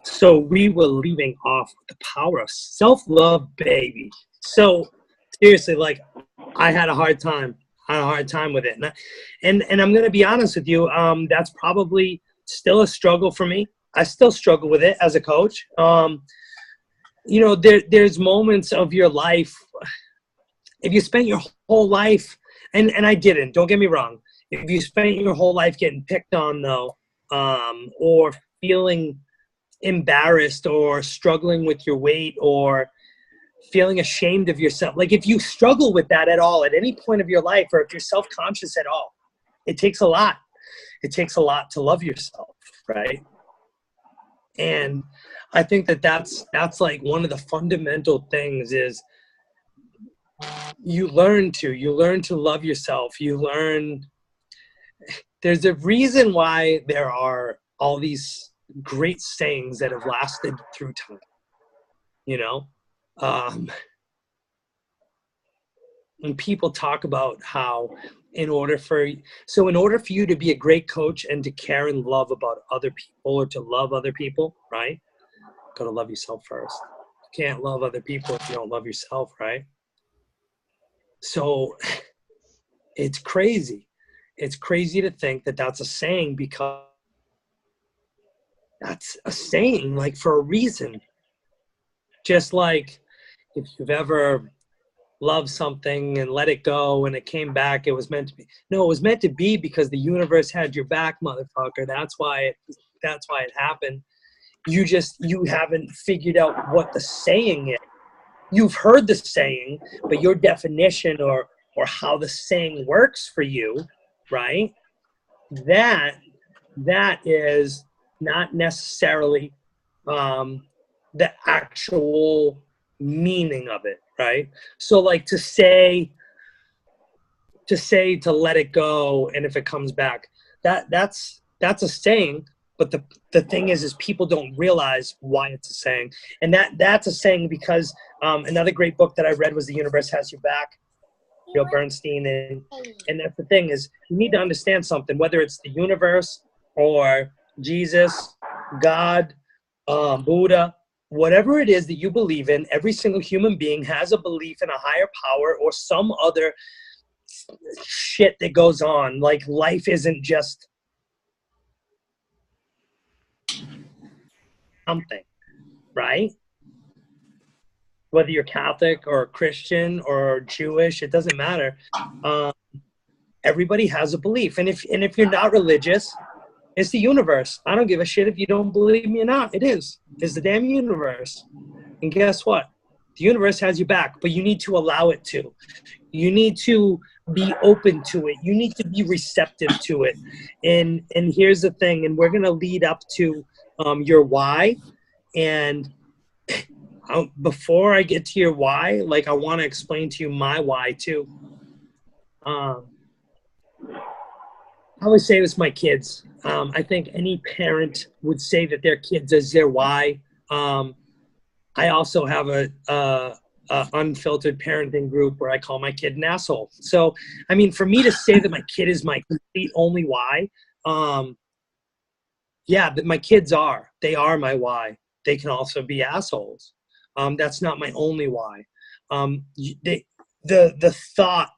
So we were leaving off the power of self-love, baby. So seriously, like I had a hard time. I had a hard time with it, and I'm gonna be honest with you. That's probably still a struggle for me. I still struggle with it as a coach. You know, there's moments of your life. If you spent your whole life, and I didn't. Don't get me wrong. If you spent your whole life getting picked on, though, or feeling embarrassed or struggling with your weight or feeling ashamed of yourself, like if you struggle with that at all at any point of your life, or if you're self-conscious at all, it takes a lot. It takes a lot to love yourself, right? And I think that that's like one of the fundamental things is you learn to love yourself. You learn, there's a reason why there are all these great sayings that have lasted through time, you know. And people talk about how in order for you to be a great coach and to care and love about other people, or to love other people, right, got to love yourself first. You can't love other people if you don't love yourself, right? So it's crazy. It's crazy to think that that's a saying, because that's a saying like for a reason. Just like if you've ever loved something and let it go and it came back, it was meant to be. No, it was meant to be because the universe had your back, motherfucker. That's why it happened. You haven't figured out what the saying is. You've heard the saying, but your definition or how the saying works for you, right? That is not necessarily the actual meaning of it, right? So like to say to let it go, and if it comes back, that's a saying. But the thing is people don't realize why it's a saying. And that's a saying because another great book that I read was The Universe Has Your Back, Bill Bernstein. And that's the thing is you need to understand something, whether it's the universe or Jesus, God, Buddha, whatever it is that you believe in, every single human being has a belief in a higher power or some other shit that goes on. Like life isn't just something, right? Whether you're Catholic or Christian or Jewish, it doesn't matter. Everybody has a belief. And if you're not religious, it's the universe. I don't give a shit if you don't believe me or not. It is. It's the damn universe. And guess what? The universe has your back, but you need to allow it to. You need to be open to it. You need to be receptive to it. And here's the thing, and we're going to lead up to your why. And before I get to your why, like I want to explain to you my why too. I always say this to my kids. I think any parent would say that their kids is their why. I also have a unfiltered parenting group where I call my kid an asshole. So, I mean, for me to say that my kid is my complete only why, yeah, but my kids they are my why. They can also be assholes. That's not my only why. The thought,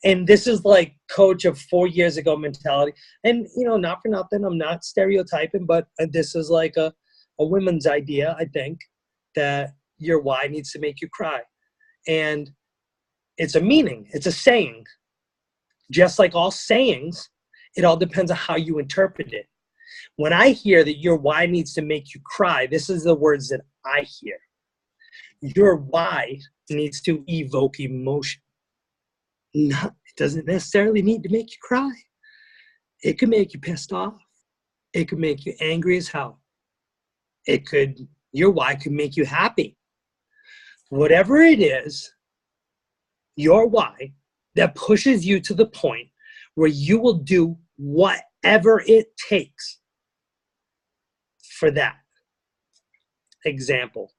and this is like coach of 4 years ago mentality. And, you know, not for nothing, I'm not stereotyping, but this is like a women's idea, I think, that your why needs to make you cry. And it's a meaning. It's a saying. Just like all sayings, it all depends on how you interpret it. When I hear that your why needs to make you cry, this is the words that I hear. Your why needs to evoke emotion. It doesn't necessarily need to make you cry. It could make you pissed off. It could make you angry as hell. Your why could make you happy. Whatever it is, your why that pushes you to the point where you will do whatever it takes for that. Example,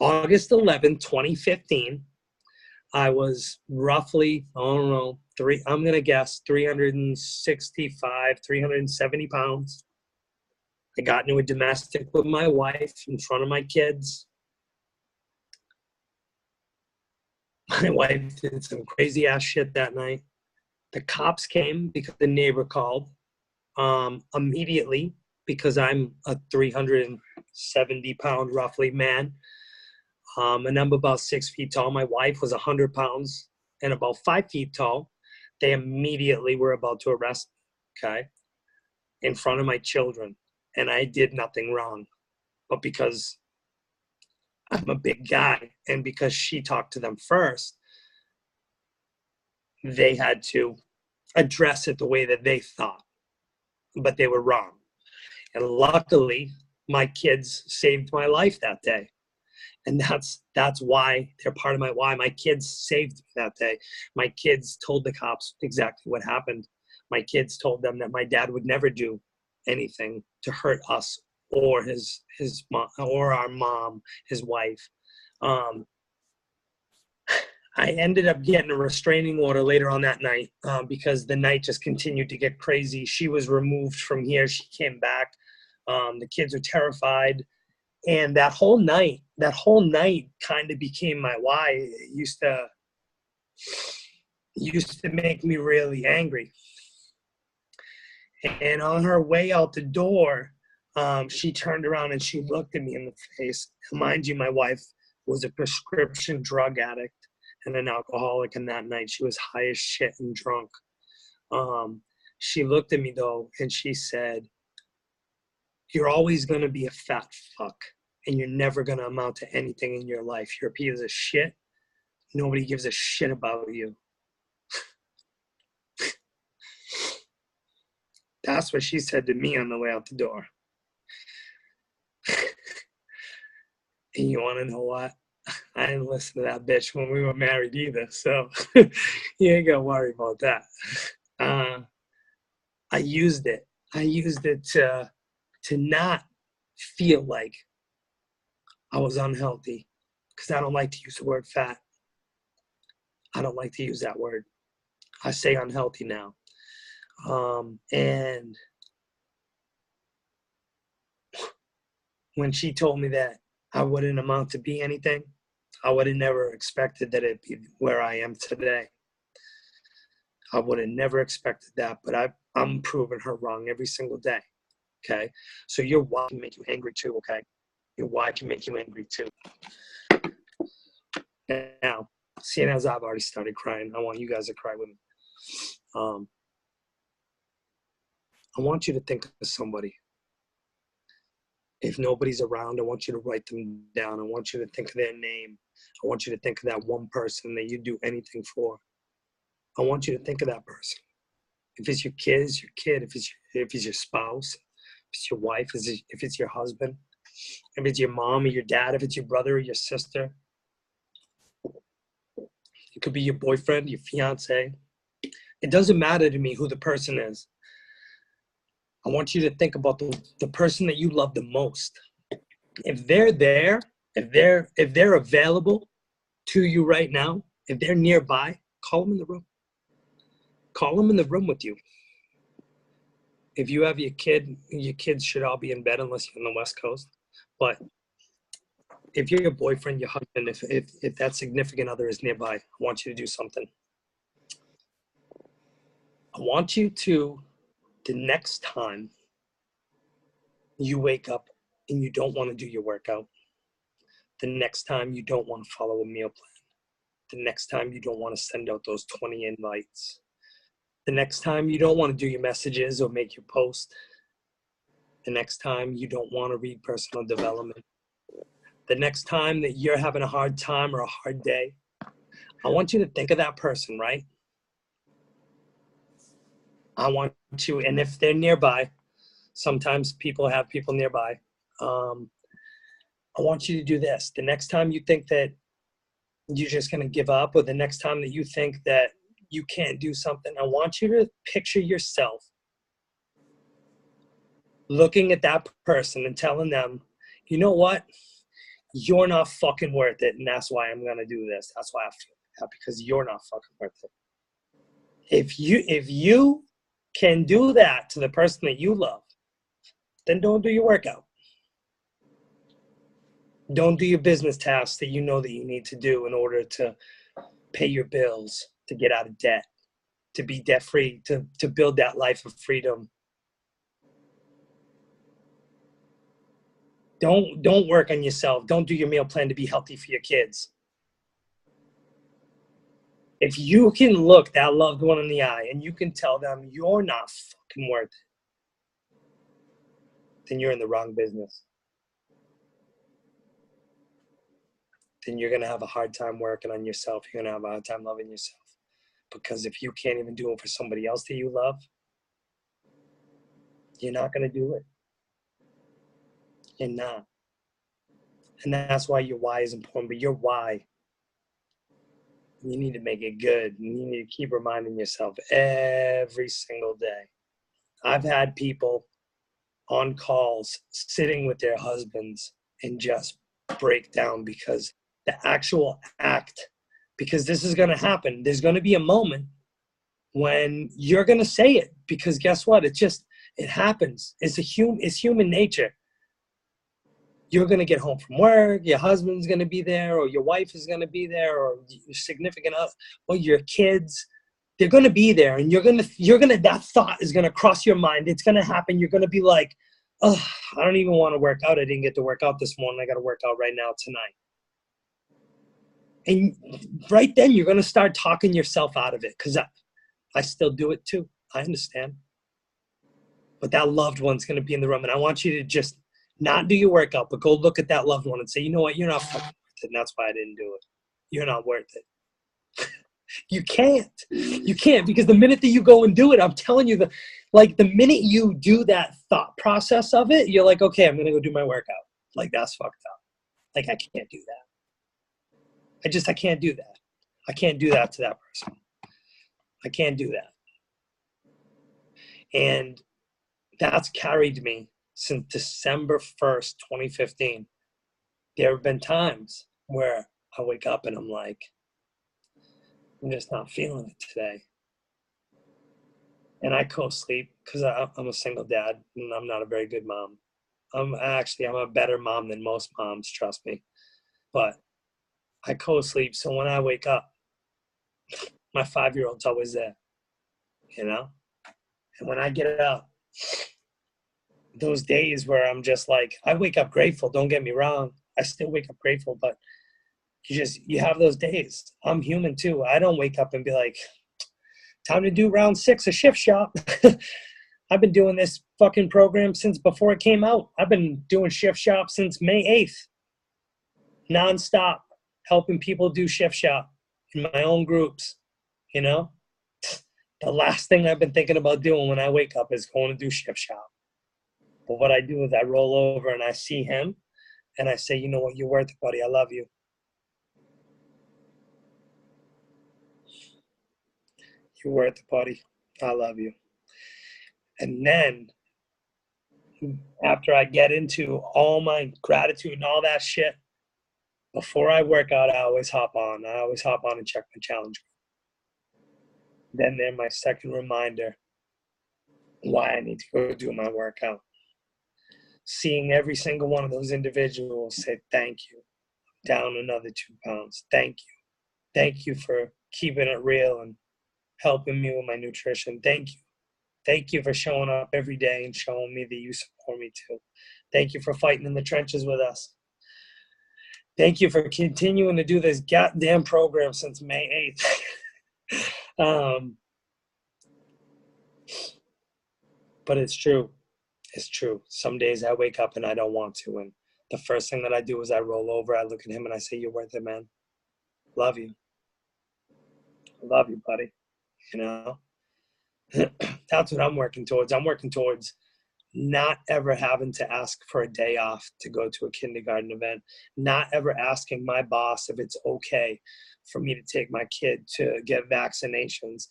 August 11, 2015, I was roughly, I don't know, I'm going to guess 365, 370 pounds. I got into a domestic with my wife in front of my kids. My wife did some crazy ass shit that night. The cops came because the neighbor called immediately, because I'm a 370-pound roughly man, and I'm about 6 feet tall. My wife was 100 pounds and about 5 feet tall. They immediately were about to arrest me, okay, in front of my children. And I did nothing wrong. But because I'm a big guy and because she talked to them first, they had to address it the way that they thought. But they were wrong. And luckily, my kids saved my life that day. And that's why they're part of why my kids saved me that day. My kids told the cops exactly what happened. My kids told them that my dad would never do anything to hurt us or his mom or our mom, his wife. I ended up getting a restraining order later on that night because the night just continued to get crazy. She was removed from here. She came back. The kids were terrified. And that whole night kind of became my why. It used to make me really angry. And on her way out the door, she turned around and she looked at me in the face. Mind you, my wife was a prescription drug addict and an alcoholic, and that night she was high as shit and drunk. She looked at me, though, and she said, "You're always going to be a fat fuck, and you're never going to amount to anything in your life. You're a piece of shit. Nobody gives a shit about you." That's what she said to me on the way out the door. And you want to know what? I didn't listen to that bitch when we were married either, so you ain't got to worry about that. I used it. I used it to not feel like I was unhealthy, because I don't like to use the word fat. I don't like to use that word. I say unhealthy now. And when she told me that I wouldn't amount to be anything, I would have never expected that it'd be where I am today. I would have never expected that, but I'm proving her wrong every single day, okay? So your why can make you angry too, okay? Your why can make you angry too. Now, seeing as I've already started crying, I want you guys to cry with me. I want you to think of somebody. If nobody's around, I want you to write them down. I want you to think of their name. I want you to think of that one person that you'd do anything for. I want you to think of that person. If it's your kid, it's your kid. If it's your spouse, if it's your wife, if it's your husband, if it's your mom or your dad, if it's your brother or your sister. It could be your boyfriend, your fiance. It doesn't matter to me who the person is. I want you to think about the person that you love the most. If they're there, if they're available to you right now, if they're nearby, call them in the room. Call them in the room with you. If you have your kids should all be in bed unless you're on the West Coast. But if you're your boyfriend, your husband, if that significant other is nearby, I want you to do something. I want you to, the next time you wake up and you don't want to do your workout, the next time you don't want to follow a meal plan, the next time you don't want to send out those 20 invites, the next time you don't want to do your messages or make your post, the next time you don't want to read personal development, the next time that you're having a hard time or a hard day, I want you to think of that person, right? I want you, and if they're nearby, sometimes people have people nearby. I want you to do this. The next time you think that you're just going to give up, or the next time that you think that you can't do something, I want you to picture yourself looking at that person and telling them, you know what? You're not fucking worth it, and that's why I'm going to do this. That's why I feel that, because you're not fucking worth it. If you can do that to the person that you love, then don't do your workout. Don't do your business tasks that you know that you need to do in order to pay your bills, to get out of debt, to be debt free, to build that life of freedom. Don't work on yourself. Don't do your meal plan to be healthy for your kids. If you can look that loved one in the eye and you can tell them you're not fucking worth it, then you're in the wrong business. Then you're going to have a hard time working on yourself. You're going to have a hard time loving yourself. Because if you can't even do it for somebody else that you love, you're not going to do it. You're not. And that's why your why is important. But your why, you need to make it good. You need to keep reminding yourself every single day. I've had people on calls sitting with their husbands and just break down because the actual act, because this is going to happen. There's going to be a moment when you're going to say it, because guess what? It happens. It's human nature. You're going to get home from work, your husband's going to be there, or your wife is going to be there, or your significant other, or your kids. They're going to be there, and that thought is going to cross your mind. It's going to happen. You're going to be like, oh, I don't even want to work out. I didn't get to work out this morning. I got to work out right now tonight. And right then you're going to start talking yourself out of it, because I still do it too. I understand. But that loved one's going to be in the room, and I want you to just not do your workout, but go look at that loved one and say, you know what, you're not fucking worth it, and that's why I didn't do it. You're not worth it. You can't, because the minute that you go and do it, I'm telling you, the minute you do that thought process of it, you're like, okay, I'm going to go do my workout. Like, that's fucked up. Like, I can't do that. I can't do that. I can't do that to that person. I can't do that. And that's carried me since December 1st, 2015. There have been times where I wake up and I'm like, I'm just not feeling it today. And I co-sleep because I'm a single dad and I'm not a very good mom. I'm a better mom than most moms, trust me. But I co-sleep, so when I wake up, my 5-year-old's always there, you know? And when I get up, those days where I'm just like, I wake up grateful, don't get me wrong. I still wake up grateful, but you have those days. I'm human too. I don't wake up and be like, time to do round 6 of Shift Shop. I've been doing this fucking program since before it came out. I've been doing Shift Shop since May 8th. Nonstop, helping people do Shift Shop in my own groups, you know? The last thing I've been thinking about doing when I wake up is going to do Shift Shop. But what I do is I roll over and I see him and I say, you know what, you're worth it, buddy. I love you. You're worth it, buddy. I love you. And then after I get into all my gratitude and all that shit, before I work out, I always hop on. I always hop on and check my challenge. Then they're my second reminder why I need to go do my workout. Seeing every single one of those individuals say, thank you. Down another 2 pounds. Thank you. Thank you for keeping it real and helping me with my nutrition. Thank you. Thank you for showing up every day and showing me that you support me too. Thank you for fighting in the trenches with us. Thank you for continuing to do this goddamn program since May 8th. But it's true. It's true. Some days I wake up and I don't want to. And the first thing that I do is I roll over. I look at him and I say, you're worth it, man. Love you. Love you, buddy. You know? That's what I'm working towards. I'm working towards not ever having to ask for a day off to go to a kindergarten event, not ever asking my boss if it's okay for me to take my kid to get vaccinations,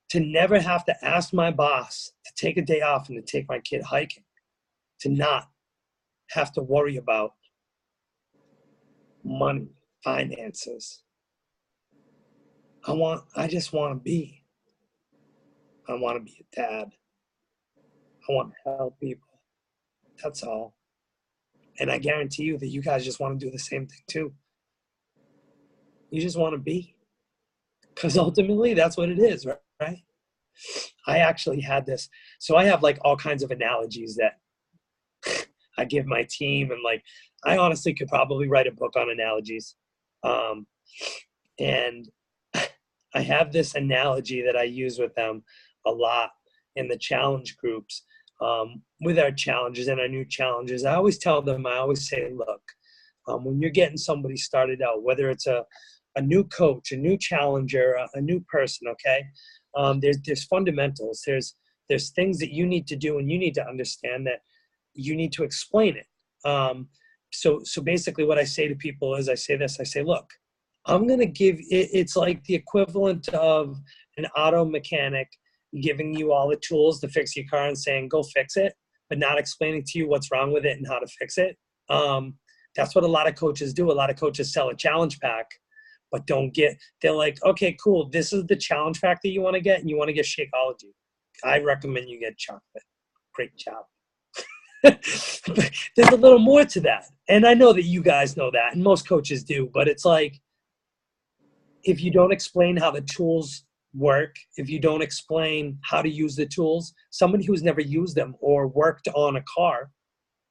to never have to ask my boss to take a day off and to take my kid hiking, to not have to worry about money, finances. I just want to be. I want to be a dad. I want to help people. That's all. And I guarantee you that you guys just want to do the same thing too. You just want to be. Because ultimately, that's what it is, right? I actually had this. So I have like all kinds of analogies that I give my team. And like, I honestly could probably write a book on analogies. And I have this analogy that I use with them a lot in the challenge groups, with our challenges and our new challenges. I always say, look, when you're getting somebody started out, whether it's a new coach, a new challenger, a new person, okay, there's fundamentals. There's things that you need to do, and you need to understand that you need to explain it. So basically what I say to people is I say, look, I'm going to give it's like the equivalent of an auto mechanic giving you all the tools to fix your car and saying, go fix it, but not explaining to you what's wrong with it and how to fix it. That's what a lot of coaches do. A lot of coaches sell a challenge pack, but they're like, okay, cool. This is the challenge pack that you want to get, and you want to get Shakeology. I recommend you get chocolate. Great job. There's a little more to that. And I know that you guys know that, and most coaches do, but it's like, if you don't explain how the tools work, if you don't explain how to use the tools, somebody who's never used them or worked on a car,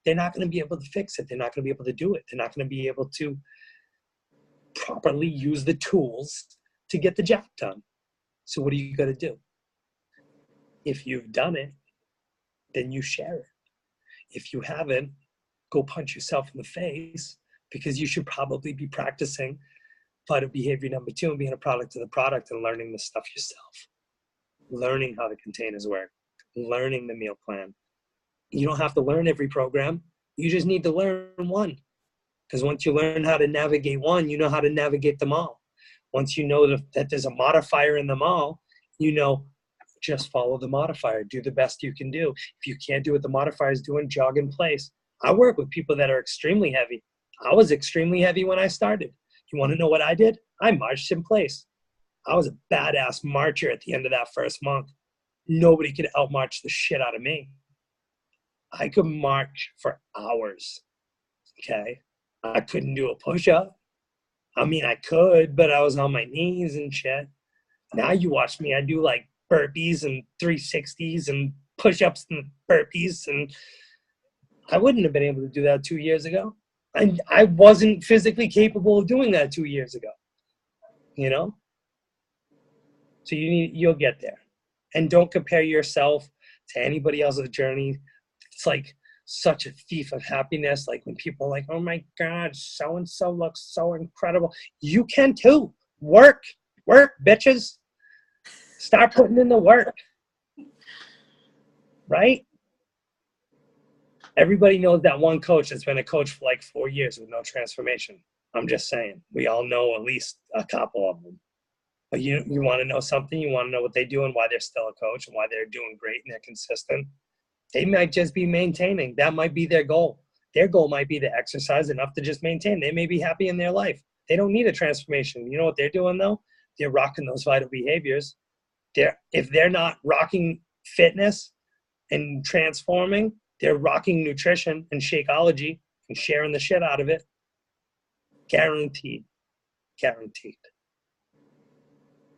they're not going to be able to fix it. They're not going to be able to do it. They're not going to be able to properly use the tools to get the job done. So what are you going to do? If you've done it, then you share it. If you haven't, go punch yourself in the face, because you should probably be practicing vital behavior number 2 and being a product of the product and learning the stuff yourself. Learning how the containers work. Learning the meal plan. You don't have to learn every program. You just need to learn one. Because once you learn how to navigate one, you know how to navigate them all. Once you know that there's a modifier in them all, you know, just follow the modifier. Do the best you can do. If you can't do what the modifier is doing, jog in place. I work with people that are extremely heavy. I was extremely heavy when I started. You want to know what I did? I marched in place. I was a badass marcher at the end of that first month. Nobody could outmarch the shit out of me. I could march for hours, okay? I couldn't do a push-up. I mean, I could, but I was on my knees and shit. Now you watch me, I do like burpees and 360s and push-ups and burpees, and I wouldn't have been able to do that 2 years ago. I wasn't physically capable of doing that 2 years ago, you know? So you'll get there. And don't compare yourself to anybody else's journey. It's like such a thief of happiness. Like when people are like, oh my God, so-and-so looks so incredible. You can too. Work, bitches. Start putting in the work. Right? Everybody knows that one coach that's been a coach for like 4 years with no transformation. I'm just saying. We all know at least a couple of them. But you want to know something? You want to know what they do and why they're still a coach and why they're doing great and they're consistent? They might just be maintaining. That might be their goal. Their goal might be to exercise enough to just maintain. They may be happy in their life. They don't need a transformation. You know what they're doing, though? They're rocking those vital behaviors. If they're not rocking fitness and transforming, they're rocking nutrition and Shakeology and sharing the shit out of it. Guaranteed. Guaranteed.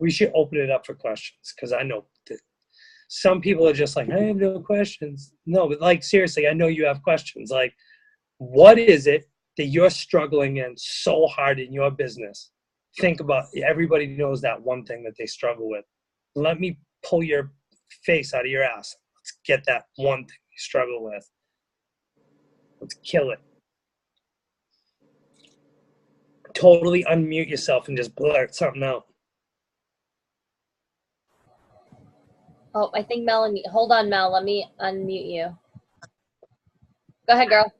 We should open it up for questions, because I know that some people are just like, I have no questions. No, but like, seriously, I know you have questions. Like, what is it that you're struggling in so hard in your business? Think about, everybody knows that one thing that they struggle with. Let me pull your face out of your ass. Let's get that one thing you struggle with. Let's kill it. Totally unmute yourself and just blurt something out. Oh, I think Melanie. Hold on, Mel. Let me unmute you. Go ahead, girl.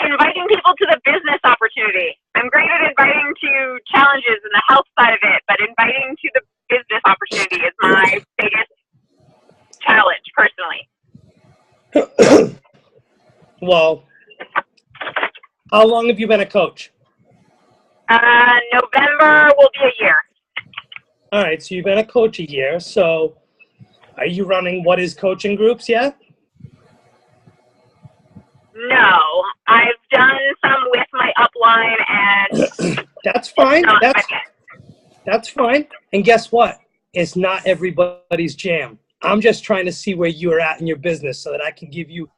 Inviting people to the business opportunity. I'm great at inviting to challenges and the health side of it, but inviting to the business opportunity is my biggest challenge, personally. Well, how long have you been a coach? November will be a year. All right, so you've been a coach a year. So are you running What Is Coaching groups yet? No, I've done some with my upline, and That's fine. not my thing. That's fine. And guess what? It's not everybody's jam. I'm just trying to see where you're at in your business so that I can give you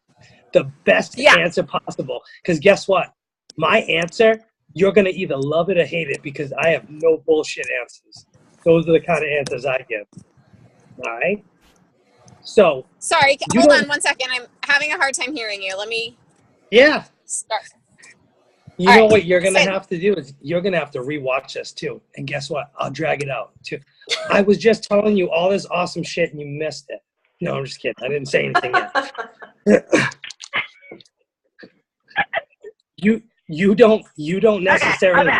the best answer possible. Because guess what? My answer, you're going to either love it or hate it because I have no bullshit answers. Those are the kind of answers I give. All right? So. Sorry, hold on 1 second. I'm having a hard time hearing you. Let me start. You know what you're going to have to do is you're going to have to rewatch this too. And guess what? I'll drag it out too. I was just telling you all this awesome shit and you missed it. No, I'm just kidding. I didn't say anything yet. You don't necessarily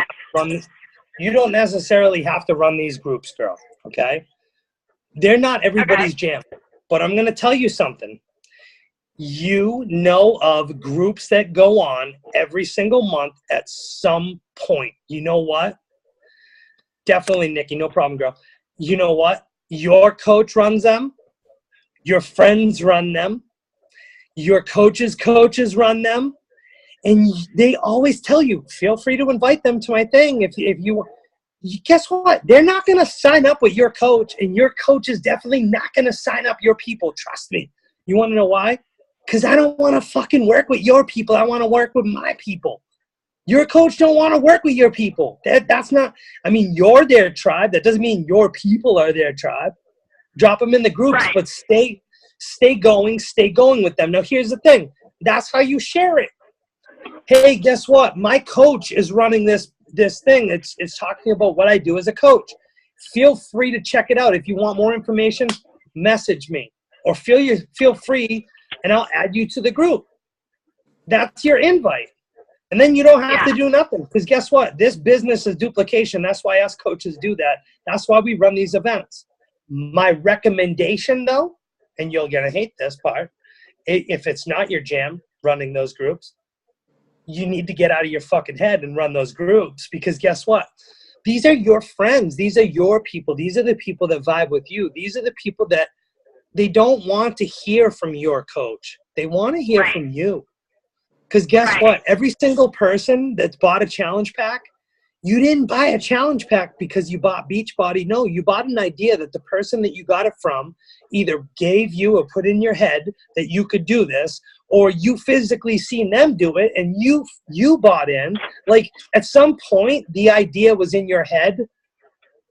have to run these groups, girl. Okay? They're not everybody's jam. But I'm going to tell you something. You know of groups that go on every single month at some point. You know what? Definitely, Nikki. No problem, girl. You know what? Your coach runs them. Your friends run them. Your coaches' coaches run them. And they always tell you, feel free to invite them to my thing. If you guess what? They're not going to sign up with your coach, and your coach is definitely not going to sign up your people. Trust me. You want to know why? Because I don't want to fucking work with your people. I want to work with my people. Your coach don't want to work with your people. That's not, I mean, you're their tribe. That doesn't mean your people are their tribe. Drop them in the groups, but stay going with them. Now, here's the thing. That's how you share it. Hey, guess what? My coach is running this thing. It's talking about what I do as a coach. Feel free to check it out. If you want more information, message me. Or feel free, and I'll add you to the group. That's your invite. And then you don't have to do nothing. Because guess what? This business is duplication. That's why us coaches do that. That's why we run these events. My recommendation, though, and you're going to hate this part, if it's not your jam running those groups, you need to get out of your fucking head and run those groups. Because guess what? These are your friends. These are your people. These are the people that vibe with you. These are the people that they don't want to hear from your coach. They want to hear from you. Because guess what? Every single person that's bought a challenge pack, you didn't buy a challenge pack because you bought Beachbody. No, you bought an idea that the person that you got it from either gave you or put in your head that you could do this, or you physically seen them do it and you bought in. Like at some point, the idea was in your head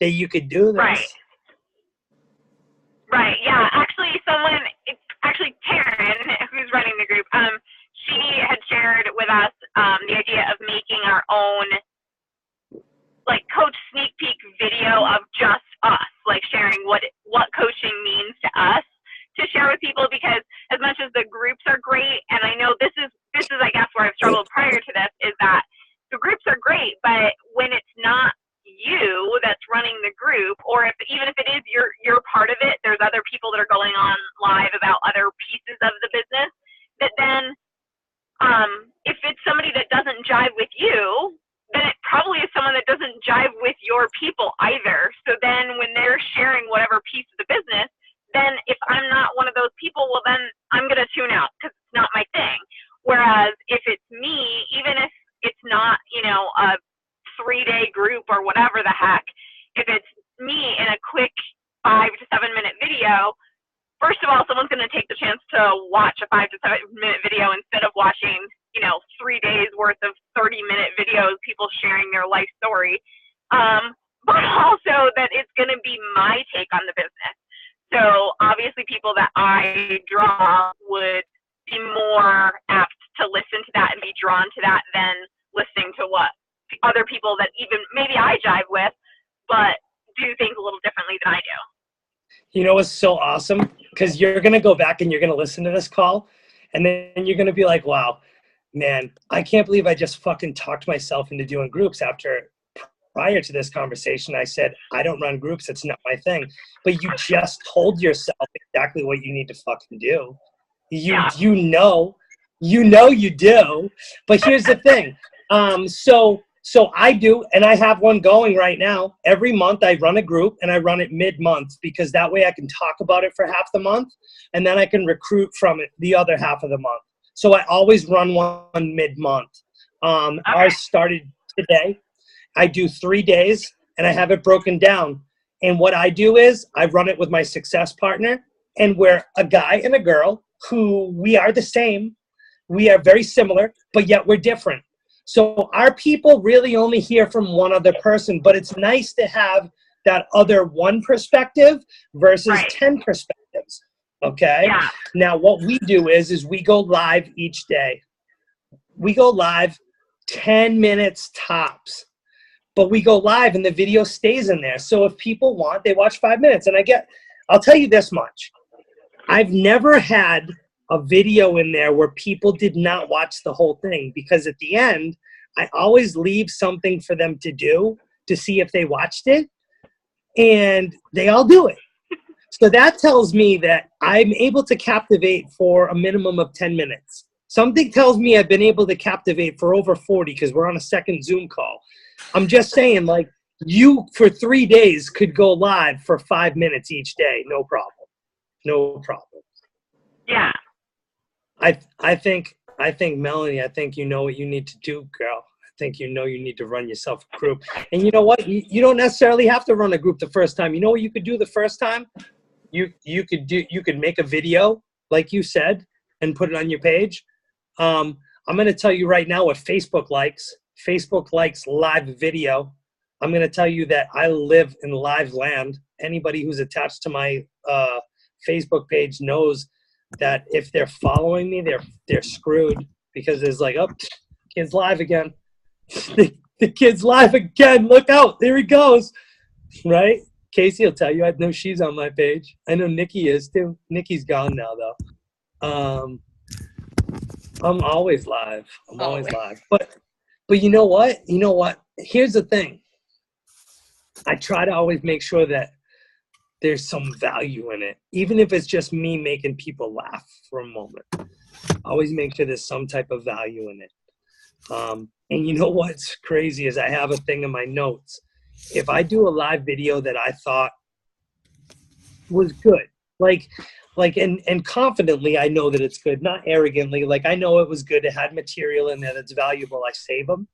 that you could do this. Right. Yeah. Actually, Taryn, who's running the group, she had shared with us the idea of making our own, like, coach sneak peek video of just us, like sharing what coaching means to us to share with people. Because as much as the groups are great, and I know this is I guess where I've struggled prior to this, is that the groups are great, but when it's not you that's running the group, or even if it is you're part of it, there's other people that are going on live about other pieces of the business, that then if it's somebody that doesn't jive with you, then it probably is someone that doesn't jive with your people either. So then when they're sharing whatever piece of the business, then if I'm not one of those people, well, then I'm going to tune out because it's not my thing. Whereas if it's me, even if it's not, a 3-day group or whatever the heck, if it's me in a quick 5 to 7 minute video, first of all, someone's going to take the chance to watch a 5 to 7 minute video instead of watching, 3 days worth of 30-minute videos, people sharing their life story. But also that it's going to be my take on the business. So obviously people that I draw would be more apt to listen to that and be drawn to that than listening to what other people that even maybe I jive with, but do things a little differently than I do. You know what's so awesome? Because you're going to go back and you're going to listen to this call, and then you're going to be like, wow, man, I can't believe I just fucking talked myself into doing groups after prior to this conversation, I said, I don't run groups. It's not my thing. But you just told yourself exactly what you need to fucking do. You know you do. But here's the thing. So I do, and I have one going right now. Every month I run a group, and I run it mid-month because that way I can talk about it for half the month, and then I can recruit from it the other half of the month. So I always run one mid-month. Ours started today. I do 3 days, and I have it broken down. And what I do is I run it with my success partner, and we're a guy and a girl who we are the same. We are very similar, but yet we're different. So our people really only hear from one other person, but it's nice to have that other one perspective versus 10 perspectives. Okay. Yeah. Now what we do is we go live each day. We go live 10 minutes tops, but we go live and the video stays in there. So if people want, they watch 5 minutes. And I'll tell you this much. I've never had a video in there where people did not watch the whole thing, because at the end, I always leave something for them to do to see if they watched it, and they all do it. So that tells me that I'm able to captivate for a minimum of 10 minutes. Something tells me I've been able to captivate for over 40 because we're on a second Zoom call. I'm just saying, like, you for 3 days could go live for 5 minutes each day. No problem. No problem. Yeah. I think Melanie, I think you know what you need to do, girl. I think you know you need to run yourself a group. And you know what? You don't necessarily have to run a group the first time. You know what you could do the first time? You could make a video, like you said, and put it on your page. I'm going to tell you right now what Facebook likes. Facebook likes live video. I'm going to tell you that I live in live land. Anybody who's attached to my Facebook page knows that if they're following me, they're screwed, because there's like, oh, kid's live again. the kid's live again. Look out. There he goes. Right? Casey will tell you. I know she's on my page. I know Nikki is too. Nikki's gone now, though. I'm always live. I'm always live. But you know what? You know what? Here's the thing. I try to always make sure that there's some value in it, even if it's just me making people laugh for a moment. Always make sure there's some type of value in it. And you know what's crazy is I have a thing in my notes. If I do a live video that I thought was good, and confidently, I know that it's good, not arrogantly. Like, I know it was good. It had material in there that's valuable. I save them.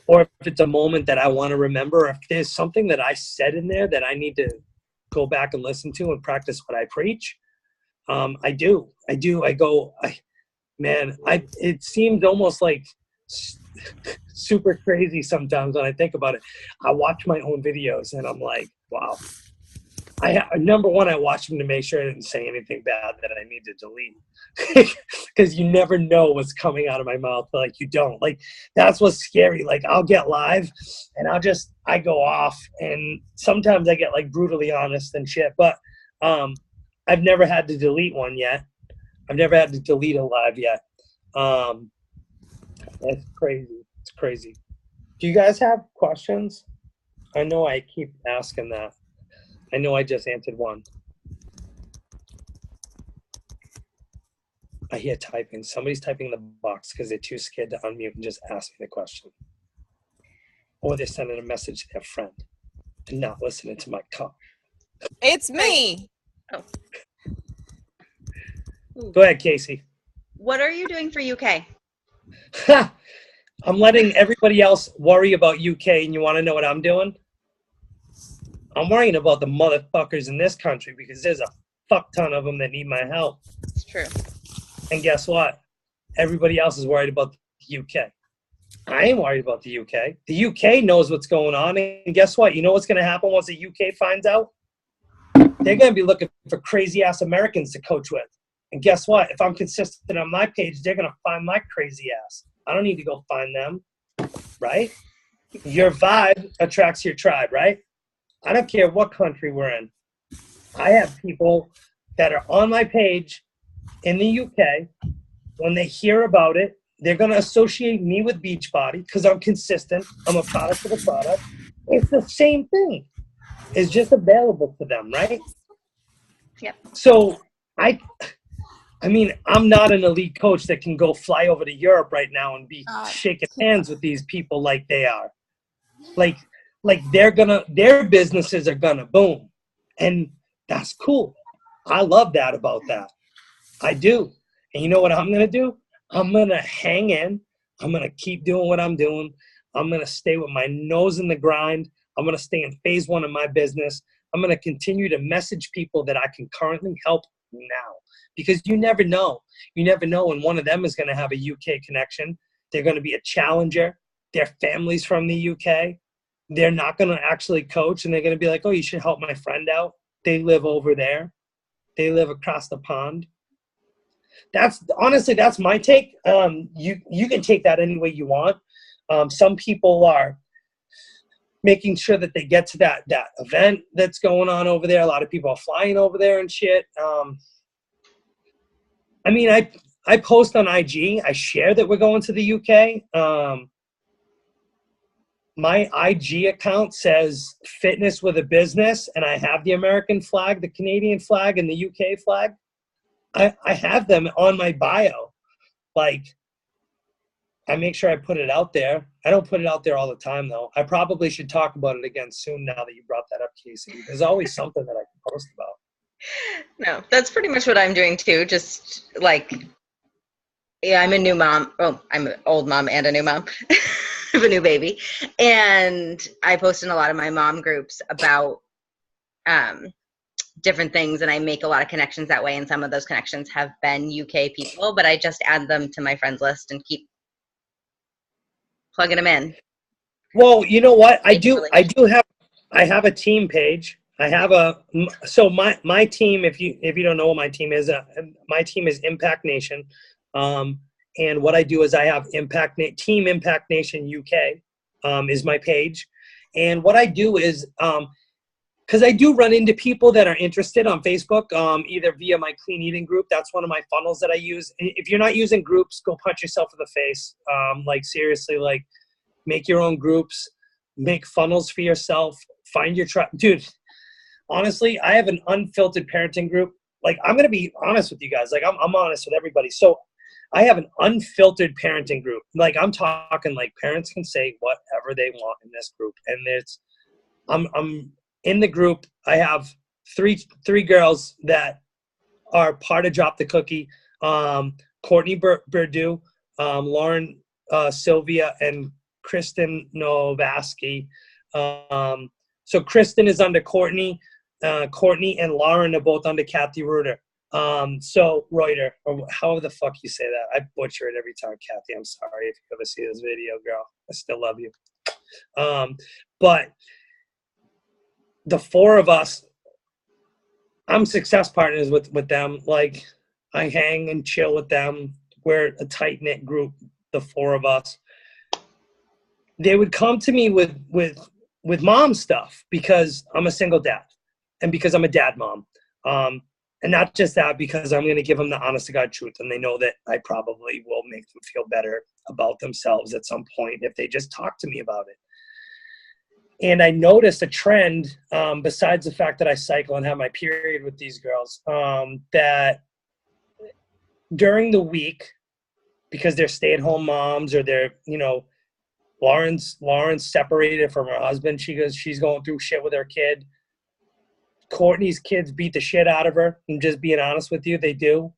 Or if it's a moment that I want to remember, or if there's something that I said in there that I need to go back and listen to and practice what I preach, I do. It seems almost like super crazy sometimes when I think about it. I watch my own videos and I'm like, wow. Number one, I watched them to make sure I didn't say anything bad that I need to delete, because you never know what's coming out of my mouth. Like, you don't. Like, that's what's scary. Like, I'll get live and I go off, and sometimes I get like brutally honest and shit. But I've never had to delete one yet. I've never had to delete a live yet. That's crazy. It's crazy. Do you guys have questions? I know I keep asking that. I know I just answered one. I hear typing. Somebody's typing in the box because they're too scared to unmute and just ask me the question. Or they're sending a message to their friend and not listening to my call. It's me. Oh. Go ahead, Casey. What are you doing for UK? I'm letting everybody else worry about UK, and you want to know what I'm doing? I'm worrying about the motherfuckers in this country, because there's a fuck ton of them that need my help. It's true. And guess what? Everybody else is worried about the UK. I ain't worried about the UK. The UK knows what's going on. And guess what? You know what's going to happen once the UK finds out? They're going to be looking for crazy-ass Americans to coach with. And guess what? If I'm consistent on my page, they're going to find my crazy ass. I don't need to go find them, right? Your vibe attracts your tribe, right? I don't care what country we're in. I have people that are on my page in the UK. When they hear about it, they're going to associate me with Beachbody because I'm consistent. I'm a product of the product. It's the same thing. It's just available to them, right? Yep. So I mean, I'm not an elite coach that can go fly over to Europe right now and be shaking hands with these people like they are. Like their businesses are gonna boom. And that's cool. I love that about that. I do. And you know what I'm going to do? I'm going to hang in. I'm going to keep doing what I'm doing. I'm going to stay with my nose in the grind. I'm going to stay in phase one of my business. I'm going to continue to message people that I can currently help now, because you never know. You never know when one of them is going to have a UK connection. They're going to be a challenger. Their family's from the UK. They're not going to actually coach, and they're going to be like, oh, you should help my friend out. They live over there. They live across the pond. That's my take. You can take that any way you want. Some people are making sure that they get to that event that's going on over there. A lot of people are flying over there and shit. I mean, I post on IG. I share that we're going to the UK. My IG account says fitness with a business, and I have the American flag, the Canadian flag, and the UK flag. I have them on my bio. Like, I make sure I put it out there. I don't put it out there all the time, though. I probably should talk about it again soon now that you brought that up, Casey. There's always something that I can post about. No, that's pretty much what I'm doing too. Just like, yeah, I'm a new mom. Oh, I'm an old mom and a new mom. I have a new baby. And I post in a lot of my mom groups about different things, and I make a lot of connections that way. And some of those connections have been UK people, but I just add them to my friends list and keep plugging them in. Well, you know what? I have a team page. I have my team, if you don't know what my team is Impact Nation. And what I do is I have Team Impact Nation UK is my page. And what I do is, because I do run into people that are interested on Facebook, either via my clean eating group. That's one of my funnels that I use. If you're not using groups, go punch yourself in the face. Like, seriously, like, make your own groups, make funnels for yourself, find your tribe. Dude, honestly, I have an unfiltered parenting group. Like, I'm going to be honest with you guys. Like, I'm honest with everybody. So I have an unfiltered parenting group. Like, I'm talking like parents can say whatever they want in this group. And I'm in the group. I have three girls that are part of Drop the Cookie. Courtney Burdu, Lauren Sylvia, and Kristen Novaski. So Kristen is under Courtney. Courtney and Lauren are both under Kathy Reuter. So Reuter, or however the fuck you say that. I butcher it every time, Kathy. I'm sorry if you ever see this video, girl. I still love you. But the four of us, I'm success partners with them. Like, I hang and chill with them. We're a tight-knit group, the four of us. They would come to me with mom stuff because I'm a single dad and because I'm a dad mom. And not just that, because I'm going to give them the honest to God truth, and they know that I probably will make them feel better about themselves at some point if they just talk to me about it. And I noticed a trend, besides the fact that I cycle and have my period with these girls, that during the week, because they're stay-at-home moms, or they're, Lauren's separated from her husband. She's going through shit with her kid. Courtney's kids beat the shit out of her. I'm just being honest with you, they do.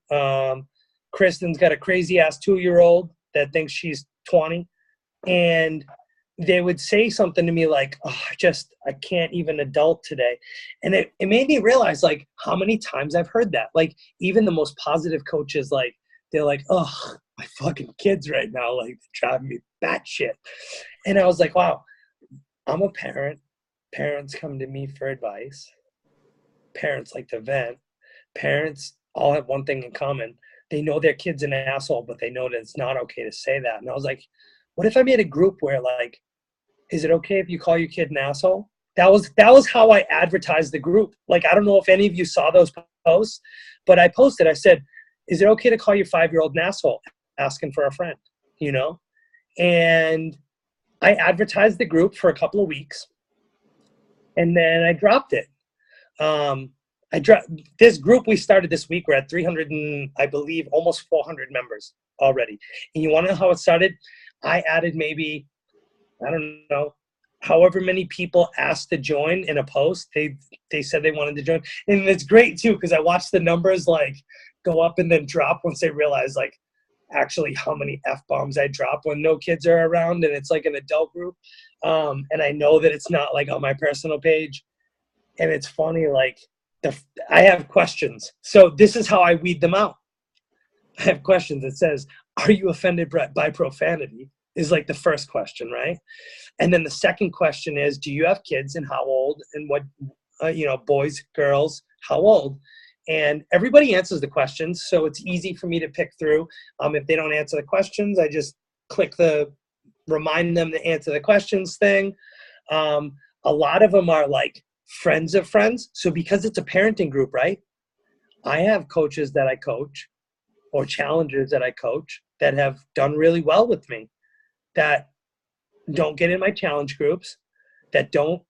Kristen's got a crazy-ass 2-year-old that thinks she's 20. And they would say something to me like, oh, I can't even adult today. And it made me realize, like, how many times I've heard that. Like, even the most positive coaches, like, they're like, oh, my fucking kids right now, like, they're driving me batshit. And I was like, wow, I'm a parent. Parents come to me for advice. Parents like to vent. Parents all have one thing in common. They know their kid's an asshole, but they know that it's not okay to say that. And I was like, what if I made a group where, like, is it okay if you call your kid an asshole? That was how I advertised the group. Like, I don't know if any of you saw those posts, but I posted, I said, is it okay to call your 5-year-old an asshole asking for a friend, And I advertised the group for a couple of weeks, and then I dropped it. This group we started this week. We're at 300 and I believe almost 400 members already. And you want to know how it started? I added maybe, I don't know, however many people asked to join in a post. They said they wanted to join. And it's great too, because I watched the numbers like go up and then drop once they realize like actually how many F-bombs I drop when no kids are around and it's like an adult group. And I know that it's not like on my personal page. And it's funny, like I have questions. So this is how I weed them out. I have questions. It says, are you offended by profanity? Is like the first question, right? And then the second question is, do you have kids and how old and what, boys, girls, how old? And everybody answers the questions. So it's easy for me to pick through. If they don't answer the questions, I just click the remind them to answer the questions thing. A lot of them are like friends of friends. So because it's a parenting group, right? I have coaches that I coach or challengers that I coach that have done really well with me, that don't get in my challenge groups, that don't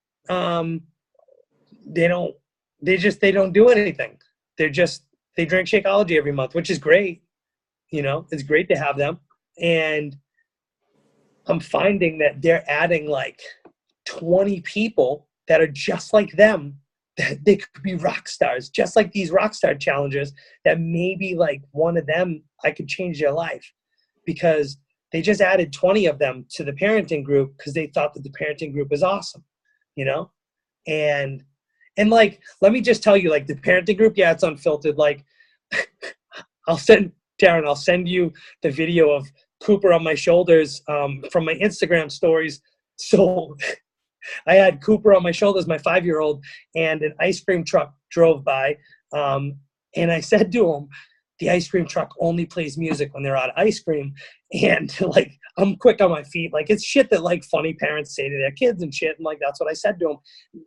they don't do anything. They drink Shakeology every month, which is great. It's great to have them. And I'm finding that they're adding like 20 people that are just like them, that they could be rock stars, just like these rock star challengers, that maybe like one of them, I could change their life, because they just added 20 of them to the parenting group because they thought that the parenting group is awesome, and like, let me just tell you, like the parenting group, yeah, it's unfiltered. Like I'll send you the video of Cooper on my shoulders from my Instagram stories. So I had Cooper on my shoulders, my 5-year-old, and an ice cream truck drove by. And I said to him, the ice cream truck only plays music when they're out of ice cream. And like, I'm quick on my feet. Like, it's shit that like funny parents say to their kids and shit. And like, that's what I said to him.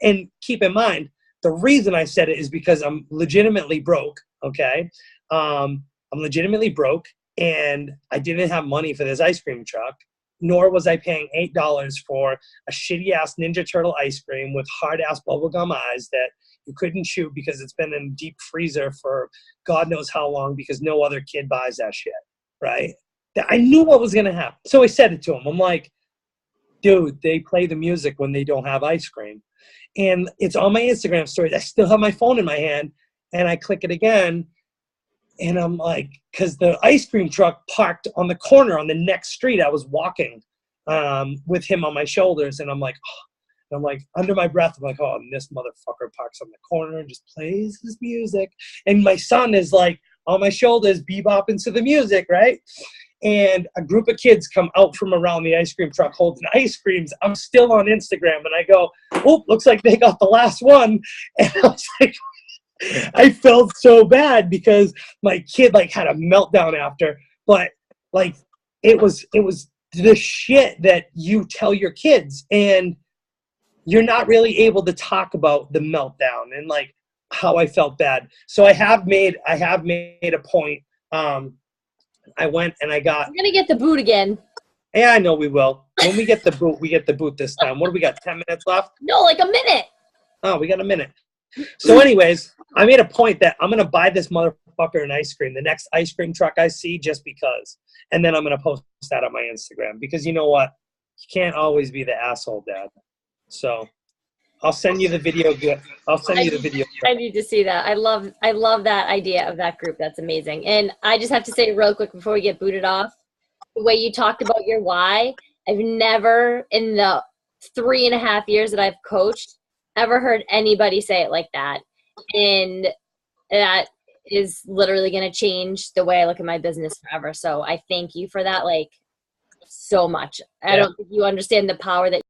And keep in mind, the reason I said it is because I'm legitimately broke. Okay. I'm legitimately broke, and I didn't have money for this ice cream truck, nor was I paying $8 for a shitty ass Ninja Turtle ice cream with hard ass bubblegum eyes that you couldn't chew because it's been in a deep freezer for God knows how long, because no other kid buys that shit, right? I knew what was going to happen. So I said it to him. I'm like, dude, they play the music when they don't have ice cream. And it's on my Instagram stories. I still have my phone in my hand, and I click it again. And I'm like, because the ice cream truck parked on the corner on the next street. I was walking with him on my shoulders, and I'm like, oh. And I'm like, under my breath, I'm like, oh, and this motherfucker parks on the corner and just plays his music. And my son is like on my shoulders, bebopping to the music, right? And a group of kids come out from around the ice cream truck holding ice creams. I'm still on Instagram, and I go, oh, looks like they got the last one. And I was like, I felt so bad because my kid like had a meltdown after, but like it was the shit that you tell your kids, and you're not really able to talk about the meltdown and like how I felt bad. So I have made a point. I went and I got. We're gonna get the boot again. Yeah, I know we will. When we get the boot, we get the boot this time. What do we got? 10 minutes left? No, like a minute. Oh, we got a minute. So anyways, I made a point that I'm going to buy this motherfucker an ice cream, the next ice cream truck I see, just because. And then I'm going to post that on my Instagram, because you know what? You can't always be the asshole dad. So I'll send you the video. I need to see that. I love that idea of that group. That's amazing. And I just have to say real quick before we get booted off, the way you talked about your why, I've never in the 3.5 years that I've coached ever heard anybody say it like that. And that is literally going to change the way I look at my business forever. So I thank you for that, like, so much. I don't think you understand the power that